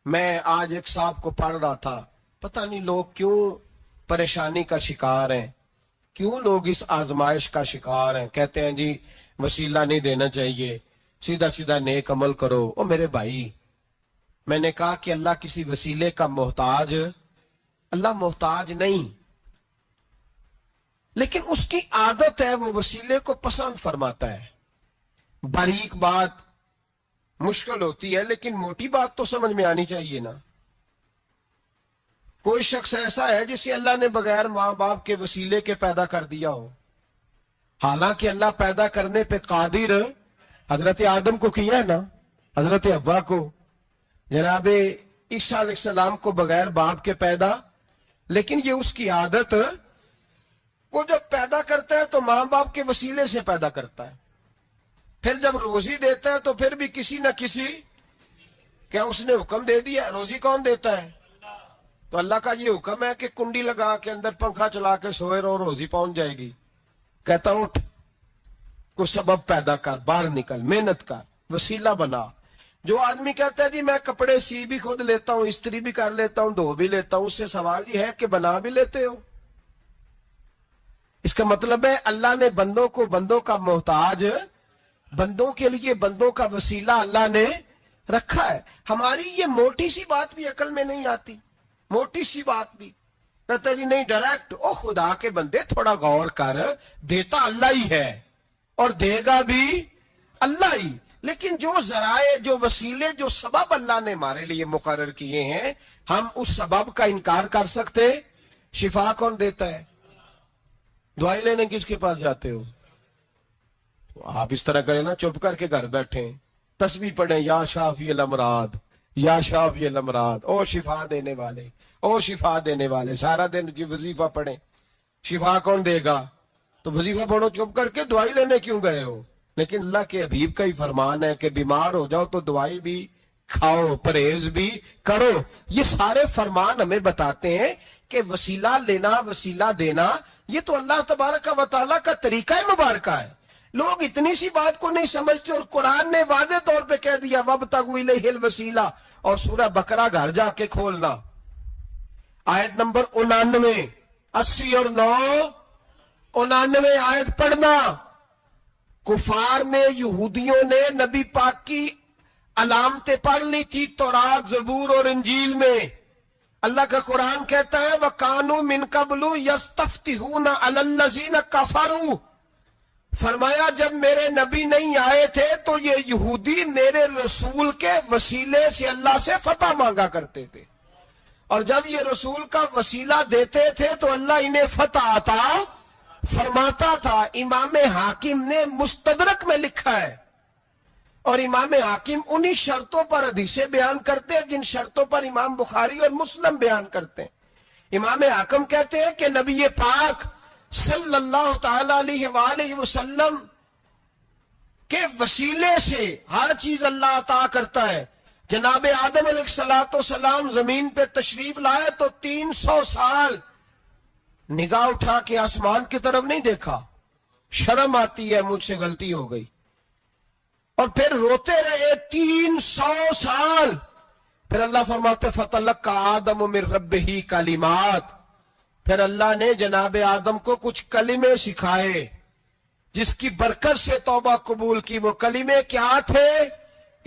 میں آج ایک صاحب کو پڑھ رہا تھا، پتہ نہیں لوگ کیوں پریشانی کا شکار ہیں، کیوں لوگ اس آزمائش کا شکار ہیں، کہتے ہیں جی وسیلہ نہیں دینا چاہیے، سیدھا سیدھا نیک عمل کرو۔ او میرے بھائی، میں نے کہا کہ اللہ کسی وسیلے کا محتاج، اللہ محتاج نہیں، لیکن اس کی عادت ہے، وہ وسیلے کو پسند فرماتا ہے۔ باریک بات مشکل ہوتی ہے، لیکن موٹی بات تو سمجھ میں آنی چاہیے نا۔ کوئی شخص ایسا ہے جسے اللہ نے بغیر ماں باپ کے وسیلے کے پیدا کر دیا ہو، حالانکہ اللہ پیدا کرنے پہ قادر حضرت آدم کو کیا ہے نا، حضرت حوا کو، جناب عیسیٰ علیہ السلام کو بغیر باپ کے پیدا، لیکن یہ اس کی عادت، وہ جب پیدا کرتا ہے تو ماں باپ کے وسیلے سے پیدا کرتا ہے، پھر جب روزی دیتا ہے تو پھر بھی کسی نہ کسی، کیا اس نے حکم دے دیا؟ روزی کون دیتا ہے؟ تو اللہ کا یہ حکم ہے کہ کنڈی لگا کے اندر پنکھا چلا کے سوئے رہو، روزی پہنچ جائے گی۔ کہتا ہوں اٹھ، کوئی سبب پیدا کر، باہر نکل، محنت کر، وسیلہ بنا۔ جو آدمی کہتا ہے جی میں کپڑے سی بھی خود لیتا ہوں، استری بھی کر لیتا ہوں، دھو بھی لیتا ہوں، اس سے سوال یہ ہے کہ بنا بھی لیتے ہو؟ اس کا مطلب ہے اللہ نے بندوں کو بندوں کا محتاج، بندوں کے لیے بندوں کا وسیلہ اللہ نے رکھا ہے۔ ہماری یہ موٹی سی بات بھی عقل میں نہیں آتی، موٹی سی بات بھی کہتا جی نہیں ڈائریکٹ، او خدا کے بندے تھوڑا غور کر، دیتا اللہ ہی ہے اور دے گا بھی اللہ ہی، لیکن جو ذرائع، جو وسیلے، جو سبب اللہ نے ہمارے لیے مقرر کیے ہیں، ہم اس سبب کا انکار کر سکتے؟ شفا کون دیتا ہے؟ دوائی لینے کس کے پاس جاتے ہو؟ آپ اس طرح کریں نا، چپ کر کے گھر بیٹھیں، تسبیح پڑھیں، یا شافی الامراض، یا شافی الامراض، او شفا دینے والے، او شفا دینے والے، سارا دن جی وظیفہ پڑھیں، شفا کون دے گا؟ تو وظیفہ پڑھو چپ کر کے، دوائی لینے کیوں گئے ہو؟ لیکن اللہ کے حبیب کا ہی فرمان ہے کہ بیمار ہو جاؤ تو دوائی بھی کھاؤ، پرہیز بھی کرو۔ یہ سارے فرمان ہمیں بتاتے ہیں کہ وسیلہ لینا، وسیلہ دینا، یہ تو اللہ تبارک و تعالیٰ کا طریقہ مبارکہ ہے۔ لوگ اتنی سی بات کو نہیں سمجھتے، اور قرآن نے واضح طور پہ کہہ دیا وَابْتَغُوا إِلَيْهِ الْوَسِيلَةَ، اور سورہ بقرہ گھر جا کے کھولنا، آیت نمبر 99، 80 اور 9، 99 آیت پڑھنا۔ کفار نے، یہودیوں نے نبی پاک کی علامتیں پڑھ لی تھی تورات، زبور اور انجیل میں۔ اللہ کا قرآن کہتا ہے وَكَانُوا مِن قَبْلُ يَسْتَفْتِحُونَ عَلَى الَّذِينَ كَفَرُوا، فرمایا جب میرے نبی نہیں آئے تھے تو یہ یہودی میرے رسول کے وسیلے سے اللہ سے فتح مانگا کرتے تھے، اور جب یہ رسول کا وسیلہ دیتے تھے تو اللہ انہیں فتح عطا فرماتا تھا۔ امام حاکم نے مستدرک میں لکھا ہے، اور امام حاکم انہی شرطوں پر حدیثیں بیان کرتے ہیں جن شرطوں پر امام بخاری اور مسلم بیان کرتے ہیں۔ امام حاکم کہتے ہیں کہ نبی پاک صلی اللہ تعالی علیہ وآلہ وسلم کے وسیلے سے ہر چیز اللہ عطا کرتا ہے۔ جناب آدم علیہ السلام زمین پہ تشریف لائے تو 300 سال نگاہ اٹھا کے آسمان کی طرف نہیں دیکھا، شرم آتی ہے مجھ سے غلطی ہو گئی، اور پھر روتے رہے 300 سال۔ پھر اللہ فرماتے فَتَلَقَّىٰ آدَمُ مِن رَبِّهِ کلمات، پھر اللہ نے جناب آدم کو کچھ کلمے سکھائے جس کی برکت سے توبہ قبول کی۔ وہ کلمے کیا تھے؟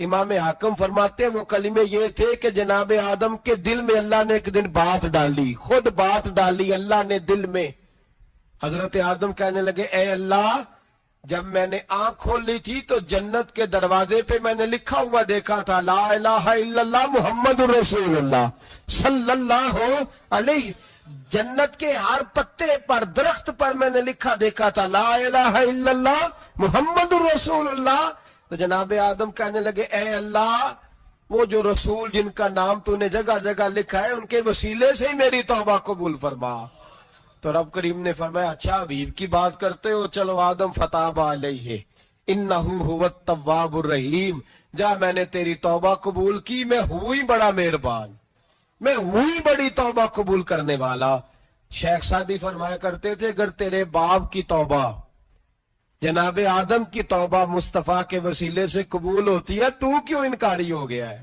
امام حاکم فرماتے ہیں وہ کلمے یہ تھے کہ جناب آدم کے دل میں اللہ نے ایک دن بات ڈالی، خود بات ڈالی اللہ نے دل میں۔ حضرت آدم کہنے لگے اے اللہ، جب میں نے آنکھ کھول لی تھی تو جنت کے دروازے پہ میں نے لکھا ہوا دیکھا تھا لا الہ الا اللہ محمد رسول اللہ صلی اللہ علیہ، جنت کے ہر پتے پر، درخت پر میں نے لکھا دیکھا تھا لا الہ الا اللہ محمد رسول اللہ۔ تو جناب آدم کہنے لگے اے اللہ، وہ جو رسول جن کا نام تو نے جگہ جگہ لکھا ہے ان کے وسیلے سے ہی میری توبہ قبول فرما۔ تو رب کریم نے فرمایا اچھا حبیب کی بات کرتے ہو، چلو آدم فتاب علیہ انہ هو التواب الرحیم، جا میں نے تیری توبہ قبول کی، میں ہوئی بڑا مہربان، میں ہوئی بڑی توبہ قبول کرنے والا۔ شیخ سعدی فرمایا کرتے تھے اگر تیرے باپ کی توبہ، جناب آدم کی توبہ مصطفیٰ کے وسیلے سے قبول ہوتی ہے، تو کیوں انکاری ہو گیا ہے؟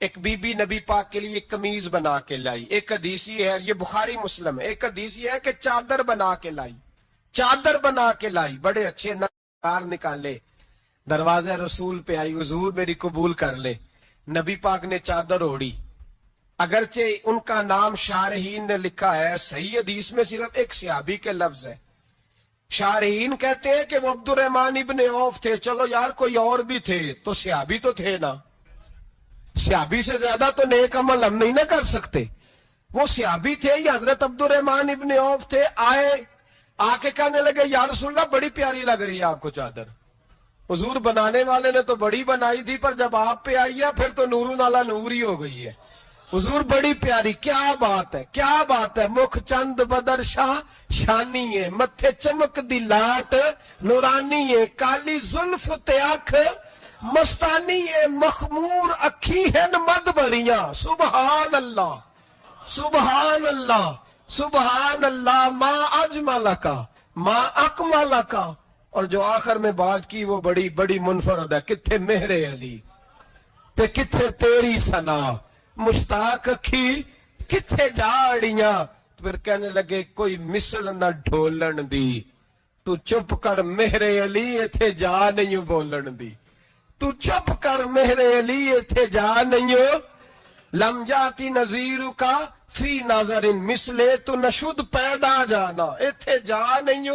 ایک بی بی نبی پاک کے لیے ایک قمیض بنا کے لائی. ایک حدیث یہ ہے, یہ بخاری مسلم ہے, ایک حدیث یہ ہے کہ چادر بنا کے لائی, چادر بنا کے لائی, بڑے اچھے نقار نکالے, دروازے رسول پہ آئی, حضور میری قبول کر لے. نبی پاک نے چادر اوڑی. اگرچہ ان کا نام شارحین نے لکھا ہے, صحیح حدیث میں صرف ایک صحابی کے لفظ ہے. شارحین کہتے ہیں کہ وہ عبد الرحمن ابن عوف تھے. چلو یار کوئی اور بھی تھے تو صحابی تو تھے نا, صحابی سے زیادہ تو نیک عمل ہم نہیں نہ کر سکتے. وہ صحابی تھے, یہ حضرت عبد الرحمن ابن عوف تھے. آئے, آ کے کہنے لگے یا رسول اللہ بڑی پیاری لگ رہی ہے آپ کو چادر. حضور بنانے والے نے تو بڑی بنائی تھی, پر جب آپ پہ آئی ہے پھر تو نور نالا نور ہی ہو گئی ہے. حضور بڑی پیاری, کیا بات ہے, کیا بات ہے. مکھ چند بدر شاہ شانی ہے, متھے چمک دی لاٹ نورانی ہے, کالی زلف تے اکھ مستانی ہے, مخمور اکھی ہیں مد بریاں. سبحان اللہ, سبحان اللہ, سبحان اللہ. ما اجمل کا, ما اکمل کا. اور جو آخر میں بات کی وہ بڑی بڑی منفرد ہے, کتھے مہر علی تے کتھے تیری ثنا, مشتاق اکھی کتھے جاڑیاں. پھر کہنے لگے کوئی مثل نہ ڈھولن دی, تو چپ کر مہر علی ایتھے جا نہیں بولن دی. تو چپ کر مہر علی ایتھے جا نہیں. لم جاتی نظیر کا فی نظر مثلے, تو نشد پیدا جانا ایتھے جا نہیں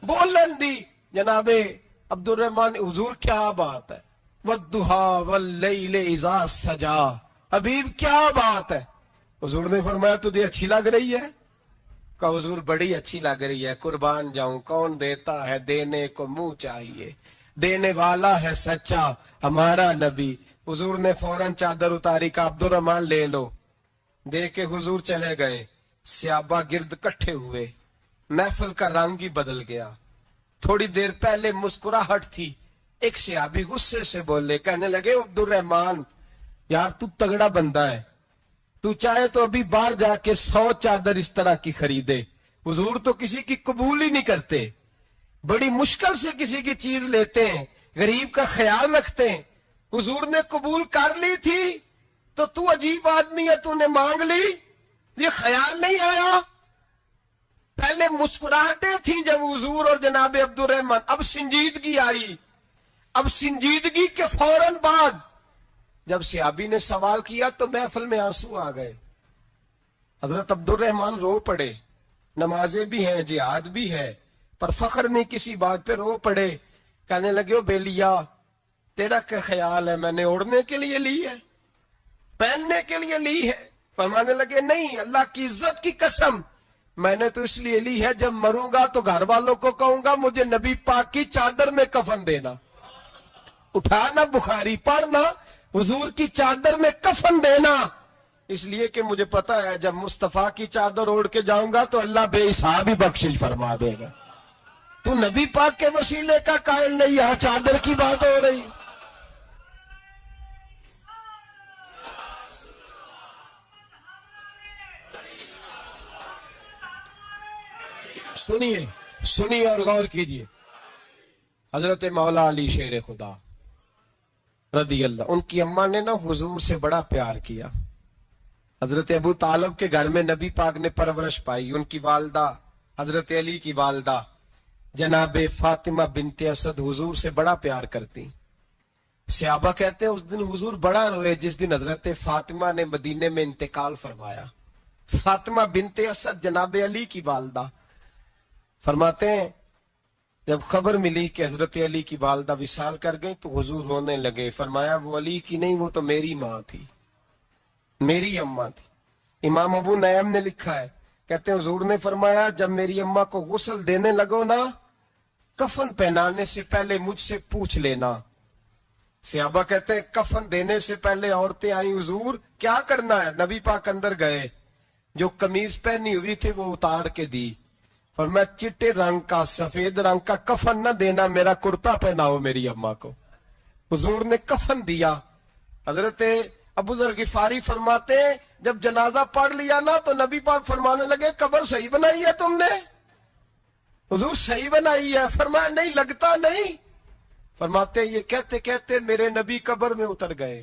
بولن دی. جناب عبد الرحمن, حضور کیا بات ہے. والضحیٰ واللیل اذا سجا, حبیب کیا بات ہے. حضور نے فرمایا تجھے اچھی لگ رہی ہے؟ کہا حضور بڑی اچھی لگ رہی ہے, قربان جاؤں, کون دیتا ہے دینے کو منہ چاہیے, دینے والا ہے سچا ہمارا نبی. حضور نے فوراً چادر اتاری, کا عبد الرحمن لے لو. دے کے حضور چلے گئے. صحابہ گرد کٹھے ہوئے, محفل کا رنگ ہی بدل گیا. تھوڑی دیر پہلے مسکراہٹ تھی. ایک صحابی غصے سے بولے, کہنے لگے عبد الرحمن یار تو تگڑا بندہ ہے, تو چاہے تو ابھی باہر جا کے 100 چادر اس طرح کی خریدے. حضور تو کسی کی قبول ہی نہیں کرتے, بڑی مشکل سے کسی کی چیز لیتے ہیں, غریب کا خیال رکھتے ہیں. حضور نے قبول کر لی تھی تو عجیب آدمی ہے, تو نے مانگ لی, یہ خیال نہیں آیا. پہلے مسکراہٹیں تھیں جب حضور اور جناب عبد الرحمن, اب سنجیدگی آئی. اب سنجیدگی کے فوراً بعد جب صحابی نے سوال کیا تو محفل میں آنسو آ گئے. حضرت عبد الرحمن رو پڑے. نمازیں بھی ہیں, جہاد بھی ہے, پر فخر نہیں کسی بات پہ, رو پڑے. کہنے لگے, او بیلیا تیرا کیا خیال ہے, میں نے اوڑھنے کے لیے لی ہے, پہننے کے لیے لی ہے؟ فرمانے لگے نہیں, اللہ کی عزت کی قسم, میں نے تو اس لیے لی ہے جب مروں گا تو گھر والوں کو کہوں گا مجھے نبی پاک کی چادر میں کفن دینا. اٹھانا بخاری, پڑھنا, حضور کی چادر میں کفن دینا. اس لیے کہ مجھے پتا ہے جب مصطفیٰ کی چادر اوڑھ کے جاؤں گا تو اللہ بے حساب ہی بخشش فرما دے گا. تو نبی پاک کے وسیلے کا قائل نہیں, یہاں چادر کی بات ہو رہی. سنیے, سنیے اور غور کیجئے. حضرت مولا علی شیر خدا رضی اللہ, ان کی اماں نے نا حضور سے بڑا پیار کیا. حضرت ابو طالب کے گھر میں نبی پاک نے پرورش پائی. ان کی والدہ حضرت علی کی والدہ جناب فاطمہ بنت اسد حضور سے بڑا پیار کرتی. صحابہ کہتے ہیں اس دن حضور بڑا روئے جس دن حضرت فاطمہ نے مدینے میں انتقال فرمایا. فاطمہ بنت اسد جناب علی کی والدہ فرماتے ہیں جب خبر ملی کہ حضرت علی کی والدہ وصال کر گئی تو حضور رونے لگے. فرمایا وہ علی کی نہیں, وہ تو میری ماں تھی, میری اماں تھی. امام ابو نعیم نے لکھا ہے, کہتے ہیں حضور نے فرمایا جب میری اماں کو غسل دینے لگو نا, کفن پہنانے سے پہلے مجھ سے پوچھ لینا. صحابہ کہتے ہیں کفن دینے سے پہلے عورتیں آئیں, حضور کیا کرنا ہے؟ نبی پاک اندر گئے, جو قمیض پہنی ہوئی تھی وہ اتار کے دی. فرمایا چٹے رنگ کا, سفید رنگ کا کفن نہ دینا, میرا کرتا پہناؤ میری اماں کو. حضور نے کفن دیا. حضرت ابو ذر غفاری فرماتے ہیں جب جنازہ پڑھ لیا نا تو نبی پاک فرمانے لگے قبر صحیح بنائی ہے تم نے؟ حضور صحیح بنائی ہے. فرمایا نہیں, لگتا نہیں. فرماتے ہیں یہ کہتے کہتے میرے نبی قبر میں اتر گئے.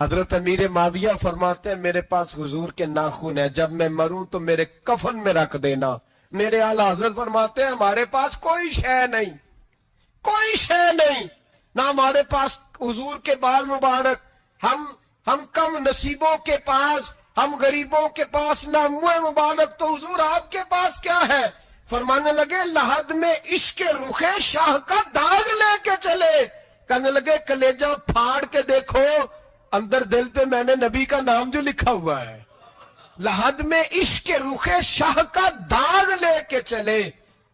حضرت امیر معاویہ فرماتے ہیں میرے پاس حضور کے ناخن ہے، جب میں مروں تو میرے کفن میں رکھ دینا۔ میرے اعلیٰ حضرت فرماتے ہیں ہمارے پاس کوئی شے نہیں، کوئی شے نہیں، نہ ہمارے پاس حضور کے بال مبارک، ہم کم نصیبوں کے پاس، ہم غریبوں کے پاس نہ منہ مبارک، تو حضور آپ کے پاس کیا ہے؟ فرمانے لگے لحد میں عشق رخ شاہ کا داغ لے کے چلے۔ کہنے لگے کلیجہ پھاڑ کے دیکھو، اندر دل پہ میں نے نبی کا نام جو لکھا ہوا ہے۔ لحد میں عشق رخ شاہ کا داغ لے کے چلے،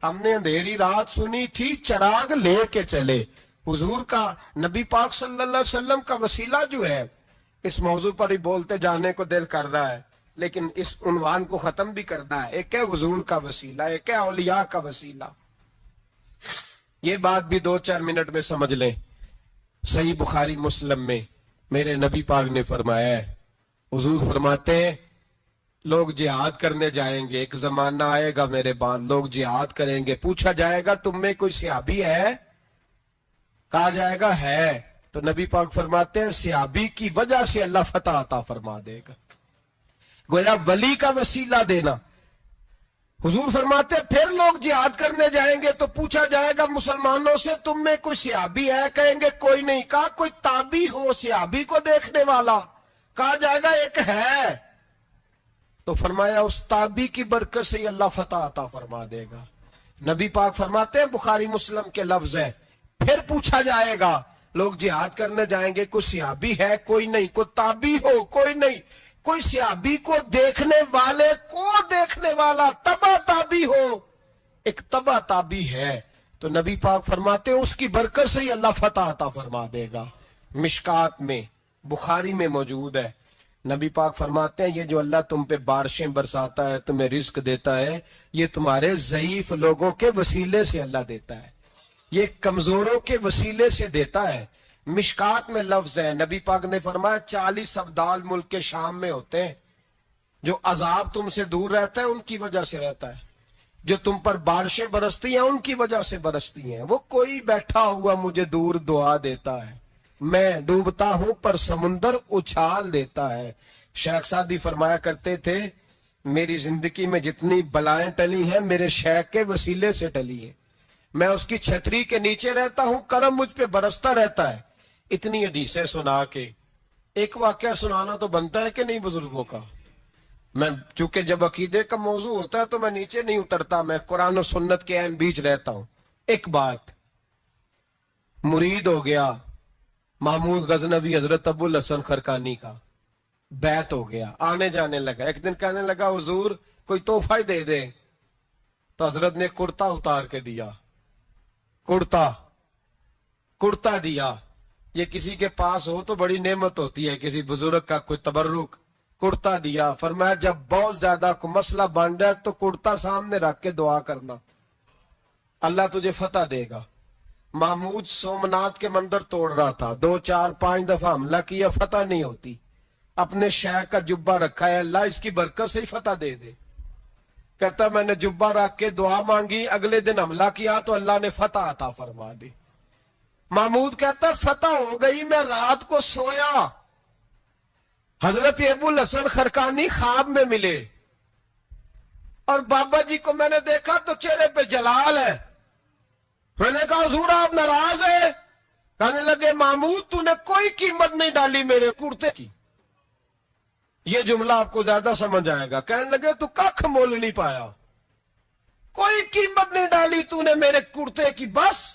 ہم نے اندھیری رات سنی تھی چراغ لے کے چلے۔ حضور کا، نبی پاک صلی اللہ علیہ وسلم کا وسیلہ جو ہے، اس موضوع پر ہی بولتے جانے کو دل کر رہا ہے، لیکن اس عنوان کو ختم بھی کرنا ہے۔ ایک ہے حضور کا وسیلہ، ایک ہے اولیاء کا وسیلہ۔ یہ بات بھی 2-4 منٹ میں سمجھ لیں۔ صحیح بخاری مسلم میں میرے نبی پاک نے فرمایا ہے، حضور فرماتے ہیں لوگ جہاد کرنے جائیں گے، ایک زمانہ آئے گا میرے بعد لوگ جہاد کریں گے، پوچھا جائے گا تم میں کوئی صحابی ہے؟ کہا جائے گا ہے، تو نبی پاک فرماتے ہیں صحابی کی وجہ سے اللہ فتح عطا فرما دے گا۔ گویا ولی کا وسیلہ دینا۔ حضور فرماتے ہیں پھر لوگ جہاد کرنے جائیں گے تو پوچھا جائے گا مسلمانوں سے تم میں کوئی صحابی ہے؟ کہیں گے کوئی نہیں۔ کہا کوئی تابعی ہو صحابی کو دیکھنے والا؟ کہا جائے گا ایک ہے۔ تو فرمایا اس تابعی کی برکت سے اللہ فتح عطا فرما دے گا۔ نبی پاک فرماتے ہیں بخاری مسلم کے لفظ ہے، پھر پوچھا جائے گا لوگ جہاد کرنے جائیں گے کوئی صحابی ہے؟ کوئی نہیں۔ کوئی تابعی ہو؟ کوئی نہیں۔ کوئی صحابی کو دیکھنے والے کو دیکھنے والا تبع تابعی ہو؟ ایک تبع تابعی ہے، تو نبی پاک فرماتے ہیں اس کی برکت سے ہی اللہ فتح عطا فرما دے گا۔ مشکات میں، بخاری میں موجود ہے، نبی پاک فرماتے ہیں یہ جو اللہ تم پہ بارشیں برساتا ہے، تمہیں رزق دیتا ہے، یہ تمہارے ضعیف لوگوں کے وسیلے سے اللہ دیتا ہے، یہ کمزوروں کے وسیلے سے دیتا ہے۔ مشکات میں لفظ ہے، نبی پاک نے فرمایا 40 ابدال ملک کے شام میں ہوتے ہیں، جو عذاب تم سے دور رہتا ہے ان کی وجہ سے رہتا ہے، جو تم پر بارشیں برستی ہیں ان کی وجہ سے برستی ہیں۔ وہ کوئی بیٹھا ہوا مجھے دور دعا دیتا ہے، میں ڈوبتا ہوں پر سمندر اچھال دیتا ہے۔ شیخ سعدی فرمایا کرتے تھے میری زندگی میں جتنی بلائیں ٹلی ہیں میرے شیخ کے وسیلے سے ٹلی ہیں، میں اس کی چھتری کے نیچے رہتا ہوں، کرم مجھ پہ برستا رہتا ہے۔ اتنی حدیثیں سنا کے ایک واقعہ سنانا تو بنتا ہے کہ نہیں بزرگوں کا؟ میں چونکہ جب عقیدے کا موضوع ہوتا ہے تو میں نیچے نہیں اترتا، میں قرآن و سنت کے عین بیچ رہتا ہوں۔ ایک بات، مرید ہو گیا محمود غزنوی حضرت ابو الحسن خرقانی کا، بیعت ہو گیا، آنے جانے لگا۔ ایک دن کہنے لگا حضور کوئی تحفہ ہی دے دے، تو حضرت نے کرتا اتار کے دیا، کرتا دیا۔ یہ کسی کے پاس ہو تو بڑی نعمت ہوتی ہے، کسی بزرگ کا کوئی تبرک، کرتا دیا۔ فرمایا جب بہت زیادہ کوئی مسئلہ بن جائے تو کرتا سامنے رکھ کے دعا کرنا، اللہ تجھے فتح دے گا۔ محمود سومنات کے مندر توڑ رہا تھا، 2 4 5 دفعہ حملہ کیا، فتح نہیں ہوتی۔ اپنے شیخ کا جبہ رکھا ہے، اللہ اس کی برکت سے ہی فتح دے دے۔ کہتا میں نے جبہ رکھ کے دعا مانگی، اگلے دن حملہ کیا تو اللہ نے فتح عطا فرما دی۔ محمود کہتا فتح ہو گئی، میں رات کو سویا، حضرت ابو الحسن خرقانی خواب میں ملے، اور بابا جی کو میں نے دیکھا تو چہرے پہ جلال ہے۔ میں نے کہا حضور آپ ناراض ہے؟ کہنے لگے محمود تو نے کوئی قیمت نہیں ڈالی میرے کرتے کی۔ یہ جملہ آپ کو زیادہ سمجھ آئے گا۔ کہنے لگے تو ککھ مول نہیں پایا، کوئی قیمت نہیں ڈالی تو نے میرے کرتے کی، بس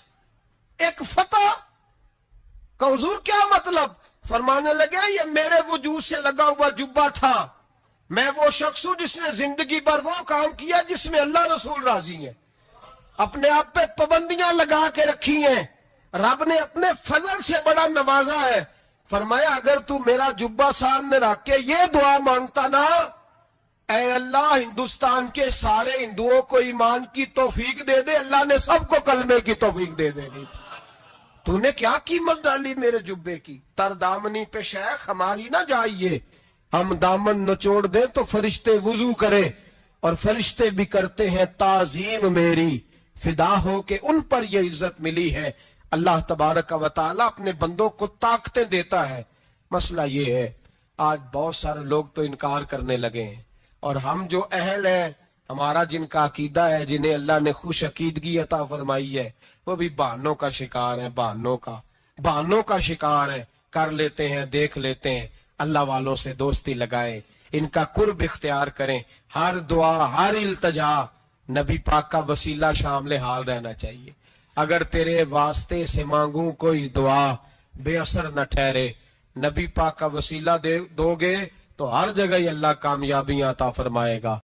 ایک فتح۔ کہ حضور کیا مطلب؟ فرمانے لگے یہ میرے وجود سے لگا ہوا جبہ تھا، میں وہ شخص ہوں جس نے زندگی بھر وہ کام کیا جس میں اللہ رسول راضی ہے، اپنے آپ پہ پابندیاں لگا کے رکھی ہیں، رب نے اپنے فضل سے بڑا نوازا ہے۔ فرمایا اگر تو میرا جبہ سامنے رکھ کے یہ دعا مانگتا نا، اے اللہ ہندوستان کے سارے ہندوؤں کو ایمان کی توفیق دے دے، اللہ نے سب کو کلمے کی توفیق دے دے گی۔ تو نے کیا قیمت ڈالی میرے جبے کی؟ تر دامنی پہ شیخ ہماری نہ جائیے، ہم دامن نچوڑ دیں تو فرشتے وضو کرے، اور فرشتے بھی کرتے ہیں تعظیم میری، فدا ہو کہ ان پر یہ عزت ملی ہے۔ اللہ تبارک و تعالیٰ اپنے بندوں کو طاقتیں دیتا ہے۔ مسئلہ یہ ہے آج بہت سارے لوگ تو انکار کرنے لگے ہیں، اور ہم جو اہل ہیں، ہمارا جن کا عقیدہ ہے، جنہیں اللہ نے خوش عقیدگی عطا فرمائی ہے، وہ بھی بہانوں کا شکار ہیں، بہانوں کا شکار ہے، کر لیتے ہیں، دیکھ لیتے ہیں۔ اللہ والوں سے دوستی لگائیں، ان کا قرب اختیار کریں، ہر دعا، ہر التجا نبی پاک کا وسیلہ شامل حال رہنا چاہیے۔ اگر تیرے واسطے سے مانگوں کوئی دعا بے اثر نہ ٹھہرے، نبی پاک کا وسیلہ دو گے تو ہر جگہ ہی اللہ کامیابیاں عطا فرمائے گا۔